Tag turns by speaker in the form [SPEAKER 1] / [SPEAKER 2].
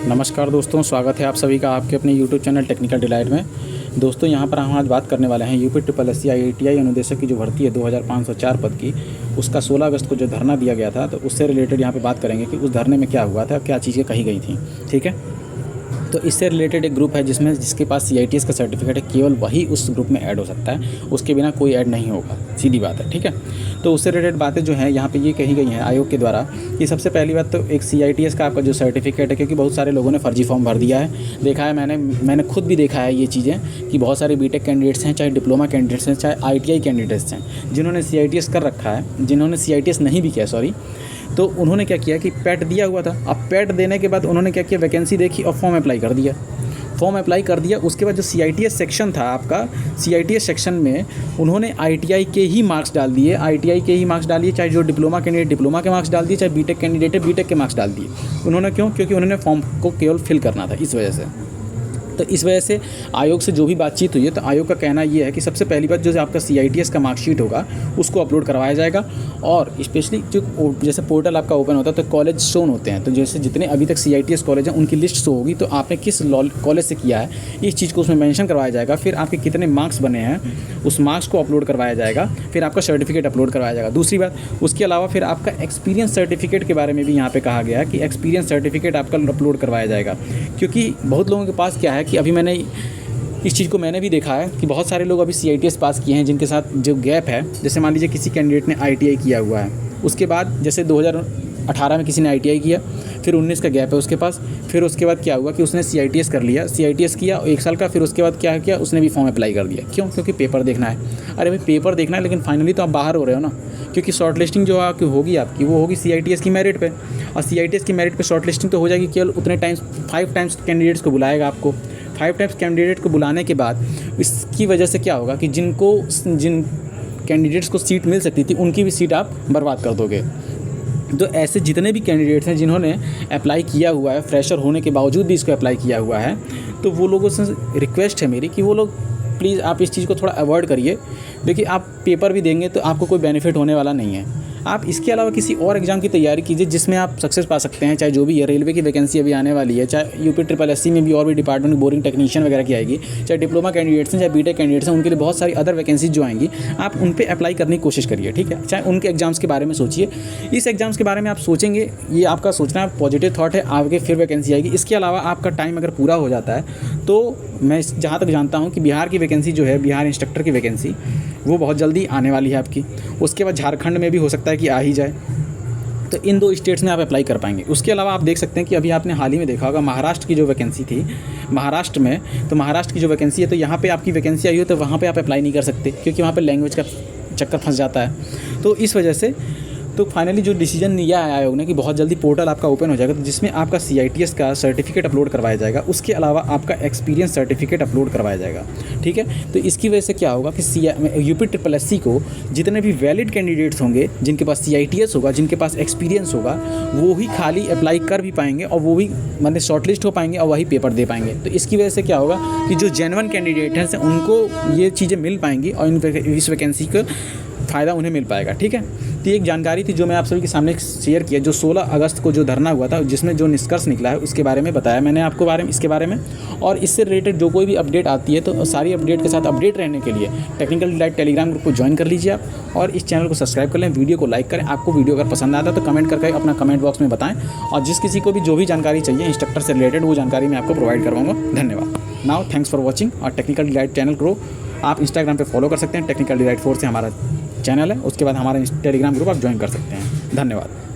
[SPEAKER 1] नमस्कार दोस्तों, स्वागत है आप सभी का आपके अपने YouTube चैनल टेक्निकल डिलाइट में। दोस्तों यहां पर हम आज बात करने वाले हैं यूपी SSC IATI अनुदेशक की जो भर्ती है 2504 पद की, उसका 16 अगस्त को जो धरना दिया गया था, तो उससे रिलेटेड यहां पे बात करेंगे कि उस धरने में क्या हुआ था, क्या चीज़ें कही गई थी। ठीक है, तो इससे रिलेटेड एक ग्रुप है जिसके पास CITS का सर्टिफिकेट है, केवल वही उस ग्रुप में ऐड हो सकता है, उसके बिना कोई ऐड नहीं होगा, सीधी बात है। ठीक है, तो उससे रिलेटेड बातें जो हैं यहाँ पे ये कही गई हैं आयोग के द्वारा कि सबसे पहली बात तो एक CITS का आपका जो सर्टिफिकेट है, क्योंकि बहुत सारे लोगों ने फर्जी फॉर्म भर दिया है, देखा है मैंने खुद भी देखा है ये चीज़ें कि बहुत सारे बीटेक कैंडिडेट्स हैं, चाहे डिप्लोमा कैंडिडेट्स हैं, चाहे ITI कैंडिडेट्स हैं, जिन्होंने CITS कर रखा है, जिन्होंने CITS नहीं भी किया, सॉरी, तो उन्होंने क्या किया कि पैट दिया हुआ था। अब पैट देने के बाद उन्होंने क्या किया, वैकेंसी देखी और फॉर्म अप्लाई कर दिया। उसके बाद जो CITS सेक्शन था आपका, CITS सेक्शन में उन्होंने ITI के ही मार्क्स डाल दिए, चाहे जो डिप्लोमा कैंडिडेट डिप्लोमा के मार्क्स डाल दिए, चाहे बीटेक कैंडिडेट है बीटेक के मार्क्स डाल दिए। उन्होंने क्यों? क्योंकि उन्होंने फॉर्म को केवल फिल करना था, इस वजह से। तो इस वजह से आयोग से जो भी बातचीत हुई है, तो आयोग का कहना ये है कि सबसे पहली बात जो आपका CITS का मार्कशीट होगा उसको अपलोड करवाया जाएगा, और स्पेशली जो जैसे पोर्टल आपका ओपन होता है तो कॉलेज शोन होते हैं, तो जैसे जितने अभी तक CITS कॉलेज हैं उनकी लिस्ट शो होगी, तो आपने किस कॉलेज से किया है इस चीज़ को उसमें मेंशन करवाया जाएगा। फिर आपके कितने मार्क्स बने हैं उस मार्क्स को अपलोड करवाया जाएगा, फिर आपका सर्टिफिकेट अपलोड करवाया जाएगा। दूसरी बात, उसके अलावा फिर आपका एक्सपीरियंस सर्टिफिकेट के बारे में भी यहाँ पे कहा गया है कि एक्सपीरियंस सर्टिफिकेट आपका अपलोड करवाया जाएगा, क्योंकि बहुत लोगों के पास क्या है कि अभी इस चीज़ को मैंने भी देखा है कि बहुत सारे लोग अभी CITS पास किए हैं जिनके साथ जो गैप है, जैसे मान लीजिए किसी कैंडिडेट ने ITI किया हुआ है, उसके बाद जैसे 2018 में किसी ने ITI किया, फिर 19 का गैप है उसके पास, फिर उसके बाद क्या हुआ कि उसने CITS कर लिया, CITS किया 1 साल का, फिर उसके बाद क्या किया, उसने भी फॉर्म अप्लाई कर दिया। क्यों? क्योंकि पेपर देखना है। अरे भाई पेपर देखना है, लेकिन फाइनली तो आप बाहर हो रहे हो ना, क्योंकि शॉर्ट लिस्टिंग जो होगी आपकी वो होगी CITS की मेरिट पे, और CITS की मेरिट पे शॉर्ट लिस्टिंग तो हो जाएगी केवल उतने टाइम्स, 5 टाइम्स कैंडिडेट्स को बुलाएगा आपको। 5 टाइम्स कैंडिडेट को बुलाने के बाद इसकी वजह से क्या होगा कि जिन कैंडिडेट्स को सीट मिल सकती थी उनकी भी सीट आप बर्बाद कर दोगे। तो ऐसे जितने भी कैंडिडेट्स हैं जिन्होंने अप्लाई किया हुआ है, फ्रेशर होने के बावजूद भी इसको अप्लाई किया हुआ है, तो वो लोगों से रिक्वेस्ट है मेरी कि वो लोग प्लीज़ आप इस चीज़ को थोड़ा अवॉइड करिए। देखिए आप पेपर भी देंगे तो आपको कोई बेनिफिट होने वाला नहीं है। आप इसके अलावा किसी और एग्ज़ाम की तैयारी कीजिए जिसमें आप सक्सेस पा सकते हैं, चाहे जो भी है। रेलवे की वैकेंसी अभी आने वाली है, चाहे यूपी SSC में भी और भी डिपार्टमेंट बोरिंग टेक्नीशियन वगैरह की आएगी, चाहे डिप्लोमा कैंडिडेट्स हैं, चाहे बीटेक कैंडिडेट्स हैं, उनके लिए बहुत सारी अदर वैकेंसीज जो आएंगी, आप उन पर अप्लाई करने की कोशिश करिए। ठीक है, चाहे उनके एग्जाम्स के बारे में सोचिए। इस एग्जाम्स के बारे में आप सोचेंगे, ये आपका सोचना पॉजिटिव थाट है, आगे फिर वैकेंसी आएगी। इसके अलावा आपका टाइम अगर पूरा हो जाता है तो मैं जहाँ तक जानता हूँ कि बिहार की वैकेंसी जो है, बिहार इंस्ट्रक्टर की वैकेंसी, वो बहुत जल्दी आने वाली है आपकी। उसके बाद झारखंड में भी हो सकता है कि आ ही जाए। तो इन 2 स्टेट्स में आप अप्लाई कर पाएंगे। उसके अलावा आप देख सकते हैं कि अभी आपने हाल ही में देखा होगा महाराष्ट्र की जो वैकेंसी थी, महाराष्ट्र में, तो महाराष्ट्र की जो वैकेंसी है, तो यहाँ पे आपकी वैकेंसी आई हो तो वहाँ पे आप अप्लाई नहीं कर सकते, क्योंकि वहाँ पे लैंग्वेज का चक्कर फंस जाता है। तो इस वजह से तो फाइनली जो डिसीजन लिया है आयोग ने कि बहुत जल्दी पोर्टल आपका ओपन हो जाएगा, तो जिसमें आपका CITS का सर्टिफिकेट अपलोड करवाया जाएगा, उसके अलावा आपका एक्सपीरियंस सर्टिफिकेट अपलोड करवाया जाएगा। ठीक है, तो इसकी वजह से क्या होगा कि यूपी SSC को जितने भी वैलिड कैंडिडेट्स होंगे, जिनके पास CITS होगा, जिनके पास एक्सपीरियंस होगा, वो ही खाली अप्लाई कर भी पाएंगे, और वो भी मतलब शॉर्टलिस्ट हो पाएंगे और वही पेपर दे पाएंगे। तो इसकी वजह से क्या होगा कि जो जेन्युइन कैंडिडेट हैं उनको ये चीज़ें मिल पाएंगी और इस वैकेंसी का फ़ायदा उन्हें मिल पाएगा। ठीक है, तो एक जानकारी थी जो मैं आप सभी के सामने शेयर किया, जो 16 अगस्त को जो धरना हुआ था, जिसमें जो निष्कर्ष निकला है उसके बारे में बताया मैंने आपको इसके बारे में। और इससे रिलेटेड जो कोई भी अपडेट आती है, तो सारी अपडेट के साथ अपडेट रहने के लिए टेक्निकल डिलाइट टेलीग्राम ग्रुप को ज्वाइन कर लीजिए आप, और इस चैनल को सब्सक्राइब कर लें, वीडियो को लाइक करें। आपको वीडियो अगर पसंद आता है तो कमेंट करके अपना कमेंट बॉक्स में बताएं, और जिस किसी को भी जो भी जानकारी चाहिए इंस्ट्रक्टर से रिलेटेड, वो जानकारी मैं आपको प्रोवाइड करवाऊँगा। धन्यवाद। Now thanks for watching. और टेक्निकल डिलाइट चैनल को आप इंस्टाग्राम पर फॉलो कर सकते हैं, टेक्निकल डिलाइट 4 से हमारा चैनल है। उसके बाद हमारा टेलीग्राम ग्रुप आप ज्वाइन कर सकते हैं। धन्यवाद।